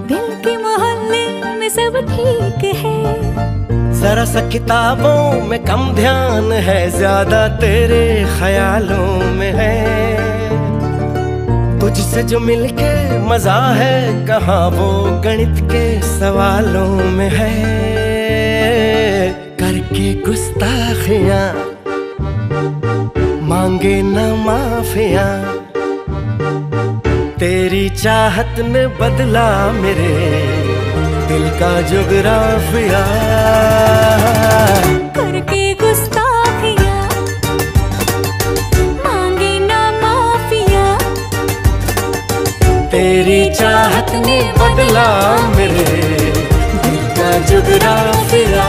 दिल के मोहल्ले में सब ठीक है। जरा सा किताबों में कम ध्यान है, ज्यादा तेरे ख्यालों में है। तुझसे जो मिलके मजा है, कहाँ वो गणित के सवालों में है। करके गुस्ताखियां मांगे न माफियां, तेरी चाहत ने बदला मेरे दिल का जुगराफिया। करके गुस्ताखियां मांगे ना माफिया, तेरी चाहत ने बदला मेरे दिल का जुगराफिया।